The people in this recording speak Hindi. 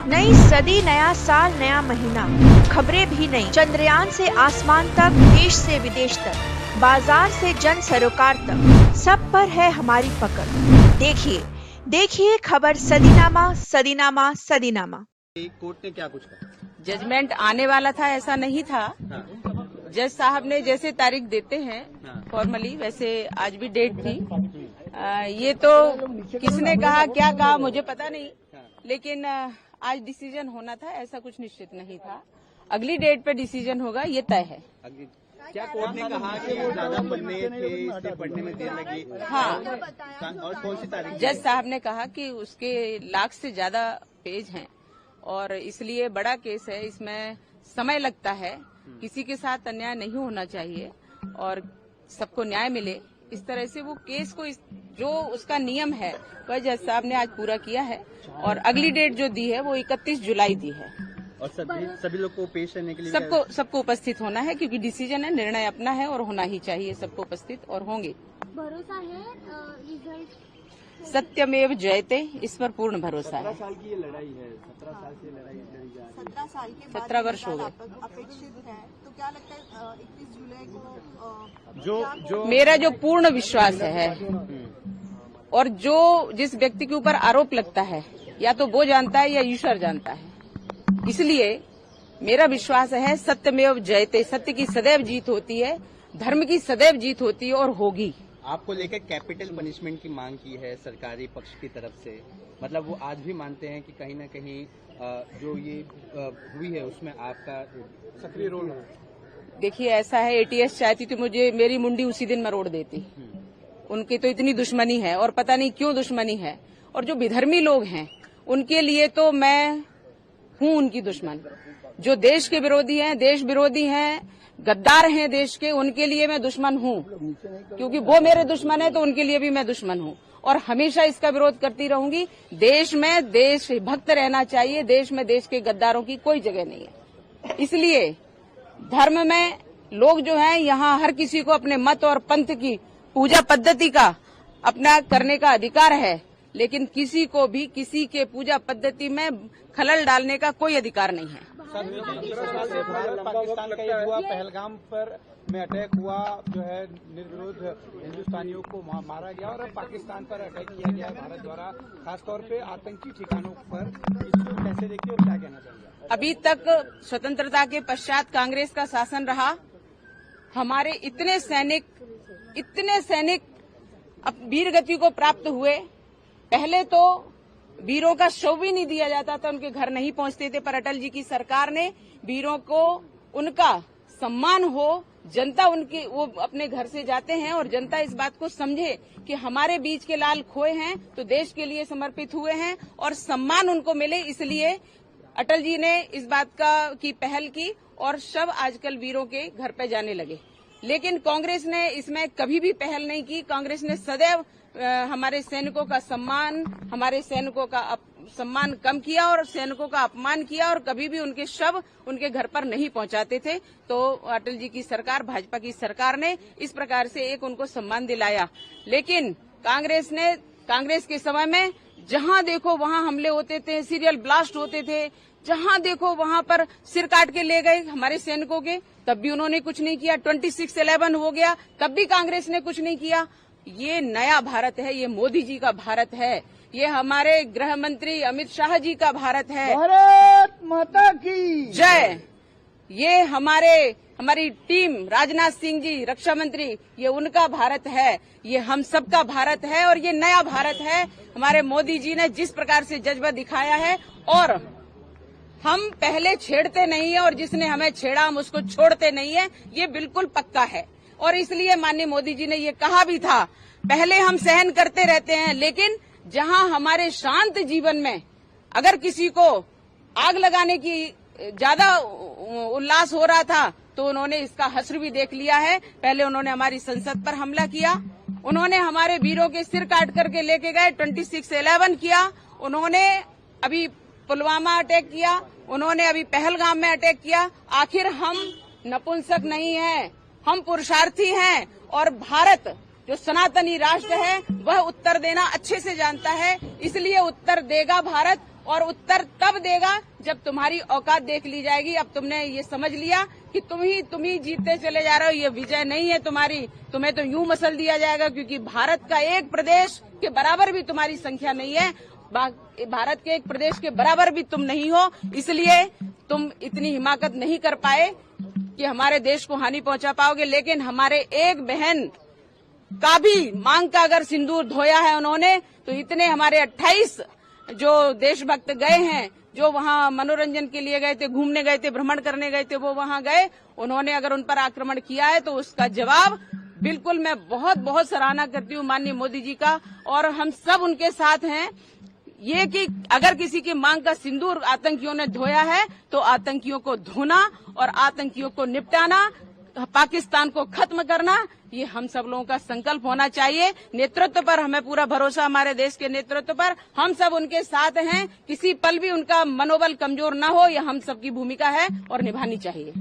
नई सदी, नया साल, नया महीना, खबरें भी नई। चंद्रयान से आसमान तक, देश से विदेश तक, बाजार से जन सरोकार तक, सब पर है हमारी पकड़। देखिए देखिए खबर सदीनामा सदीनामा सदीनामा। कोर्ट ने क्या कुछ कहा? जजमेंट आने वाला था, ऐसा नहीं था। जज साहब ने जैसे तारीख देते हैं फॉर्मली, वैसे आज भी डेट थी। ये तो किसने कहा क्या कहा मुझे पता नहीं, लेकिन आज डिसीजन होना था, ऐसा कुछ निश्चित नहीं था। अगली डेट पे डिसीजन होगा, ये तय है। क्या कोर्ट ने कहा कि ज्यादा पन्ने थे इसलिए पढ़ने में देर लगी? हाँ, और कौन सी तारीख? जज साहब ने कहा कि उसके लाख से ज्यादा पेज हैं और इसलिए बड़ा केस है, इसमें समय लगता है। किसी के साथ अन्याय नहीं होना चाहिए और सबको न्याय मिले, इस तरह से वो केस को जो उसका नियम है वह जज साहब ने आज पूरा किया है। और अगली डेट जो दी है वो 31 जुलाई दी है। और सभी लोग को पेश करने के लिए सबको उपस्थित होना है, क्योंकि डिसीजन है, निर्णय अपना है और होना ही चाहिए। सबको उपस्थित और होंगे। भरोसा है रिजल्ट? सत्यमेव जयते, इस पर पूर्ण भरोसा है। 17 साल की ये लड़ाई है, 17 साल से लड़ाई लड़ी जा रही है। 17 साल के बाद 17 वर्ष हो गए। अपेक्षित है, तो क्या लगता है 21 जुलाई को जो मेरा जो पूर्ण विश्वास है और जो जिस व्यक्ति के ऊपर आरोप लगता है, या तो वो जानता है या ईश्वर जानता है, इसलिए मेरा विश्वास है सत्यमेव जयते। सत्य की सदैव जीत होती है, धर्म की सदैव जीत होती है और होगी। आपको लेकर कैपिटल पनिशमेंट की मांग की है सरकारी पक्ष की तरफ से, मतलब वो आज भी मानते हैं कि कहीं न कहीं जो ये हुई है उसमें आपका सक्रिय रोल है। देखिए, ऐसा है, एटीएस चाहती तो मुझे मेरी मुंडी उसी दिन मरोड़ देती। उनकी तो इतनी दुश्मनी है और पता नहीं क्यों दुश्मनी है। और जो विधर्मी लोग हैं उनके लिए तो मैं हूं उनकी दुश्मन। जो देश के विरोधी हैं, देश विरोधी हैं, गद्दार हैं देश के, उनके लिए मैं दुश्मन हूं, क्योंकि वो मेरे दुश्मन है तो उनके लिए भी मैं दुश्मन हूं और हमेशा इसका विरोध करती रहूंगी। देश में देशभक्त रहना चाहिए, देश में देश के गद्दारों की कोई जगह नहीं है। इसलिए धर्म में लोग जो हैं, यहाँ हर किसी को अपने मत और पंथ की पूजा पद्धति का अपना करने का अधिकार है, लेकिन किसी को भी किसी के पूजा पद्धति में खलल डालने का कोई अधिकार नहीं है। पाकिस्तान का ये हुआ, पहलगाम पर में अटैक हुआ, जो है निर्विरोध हिंदुस्तानियों को मारा गया और अब पाकिस्तान पर अटैक किया गया भारत द्वारा, खासतौर पे आतंकी ठिकानों पर। इसको कैसे देखते हो, क्या कहना चाहिए? अभी तक स्वतंत्रता के पश्चात कांग्रेस का शासन रहा। हमारे इतने सैनिक अब वीर गति को प्राप्त हुए। पहले तो वीरों का शव भी नहीं दिया जाता था, उनके घर नहीं पहुंचते थे, पर अटल जी की सरकार ने वीरों को उनका सम्मान हो, जनता उनकी वो अपने घर से जाते हैं और जनता इस बात को समझे कि हमारे बीच के लाल खोए हैं तो देश के लिए समर्पित हुए हैं और सम्मान उनको मिले, इसलिए अटल जी ने इस बात की पहल की और शव आजकल वीरों के घर पे जाने लगे। लेकिन कांग्रेस ने इसमें कभी भी पहल नहीं की। कांग्रेस ने सदैव हमारे सैनिकों का सम्मान, हमारे सैनिकों का सम्मान कम किया और सैनिकों का अपमान किया और कभी भी उनके शव उनके घर पर नहीं पहुंचाते थे। तो अटल जी की सरकार, भाजपा की सरकार ने इस प्रकार से एक उनको सम्मान दिलाया। लेकिन कांग्रेस के समय में जहां देखो वहां हमले होते थे, सीरियल ब्लास्ट होते थे, जहां देखो वहां पर सिर काट के ले गए हमारे सैनिकों के, तब भी उन्होंने कुछ नहीं किया। 26/11 हो गया, तब भी कांग्रेस ने कुछ नहीं किया। ये नया भारत है, ये मोदी जी का भारत है, ये हमारे गृह मंत्री अमित शाह जी का भारत है। भारत माता की जय। ये हमारी टीम, राजनाथ सिंह जी रक्षा मंत्री, ये उनका भारत है, ये हम सबका भारत है और ये नया भारत है। हमारे मोदी जी ने जिस प्रकार से जज्बा दिखाया है और हम पहले छेड़ते नहीं है और जिसने हमें छेड़ा हम उसको छोड़ते नहीं है, ये बिल्कुल पक्का है। और इसलिए माननीय मोदी जी ने ये कहा भी था, पहले हम सहन करते रहते हैं, लेकिन जहां हमारे शांत जीवन में अगर किसी को आग लगाने की ज्यादा उल्लास हो रहा था तो उन्होंने इसका हश्र भी देख लिया है। पहले उन्होंने हमारी संसद पर हमला किया, उन्होंने हमारे वीरों के सिर काट करके लेके गए, 26/11 किया, उन्होंने अभी पुलवामा अटैक किया, उन्होंने अभी पहलगाम में अटैक किया। आखिर हम नपुंसक नहीं हैं, हम पुरुषार्थी हैं और भारत जो सनातनी राष्ट्र है वह उत्तर देना अच्छे से जानता है, इसलिए उत्तर देगा भारत और उत्तर तब देगा जब तुम्हारी औकात देख ली जाएगी। अब तुमने ये समझ लिया कि तुम ही जीतते चले जा रहे हो, ये विजय नहीं है तुम्हारी, तुम्हें तो यूं मसल दिया जाएगा, क्योंकि भारत का एक प्रदेश के बराबर भी तुम्हारी संख्या नहीं है, भारत के एक प्रदेश के बराबर भी तुम नहीं हो, इसलिए तुम इतनी हिमाकत नहीं कर पाए कि हमारे देश को हानि पहुंचा पाओगे। लेकिन हमारे एक बहन का भी मांग का अगर सिंदूर धोया है उन्होंने, तो इतने हमारे 28 जो देशभक्त गए हैं, जो वहां मनोरंजन के लिए गए थे, घूमने गए थे, भ्रमण करने गए थे, वो वहां गए, उन्होंने अगर उन पर आक्रमण किया है तो उसका जवाब बिल्कुल मैं बहुत बहुत सराहना करती हूँ माननीय मोदी जी का, और हम सब उनके साथ हैं। ये कि अगर किसी की मांग का सिंदूर आतंकियों ने धोया है तो आतंकियों को धोना और आतंकियों को निपटाना, पाकिस्तान को खत्म करना, ये हम सब लोगों का संकल्प होना चाहिए। नेतृत्व पर हमें पूरा भरोसा, हमारे देश के नेतृत्व पर, हम सब उनके साथ हैं, किसी पल भी उनका मनोबल कमजोर न हो, यह हम सबकी भूमिका है और निभानी चाहिए।